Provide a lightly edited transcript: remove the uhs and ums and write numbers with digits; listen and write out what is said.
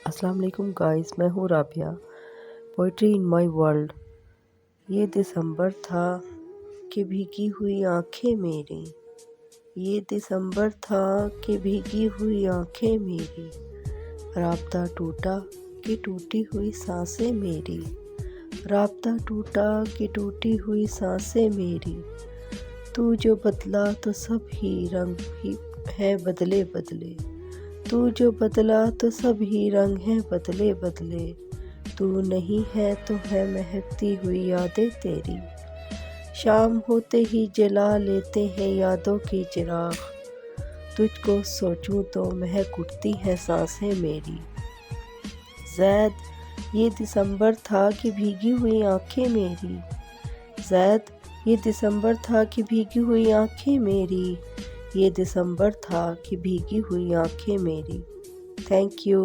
अस्सलाम वालेकुम गाइस, मैं हूँ Rabia. Poetry in my world. ये दिसंबर था कि भीगी हुई आंखें मेरी, ये दिसंबर था कि भीगी हुई आंखें मेरी, राब्ता टूटा कि टूटी हुई सांसें मेरी, राब्ता टूटा कि टूटी हुई सांसें मेरी। तू जो बदला तो सब ही रंग ही है बदले बदले, तू जो बदला तो सब ही रंग हैं बदले बदले। तू नहीं है तो है महकती हुई यादें तेरी, शाम होते ही जला लेते हैं यादों की चिराग। तुझको सोचूं तो महक उठती हैं सांसें मेरी। ज़ैद ये दिसंबर था कि भीगी हुई आंखें मेरी, ज़ैद ये दिसंबर था कि भीगी हुई आंखें मेरी, ये दिसंबर था कि भीगी हुई आंखें मेरी। Thank you.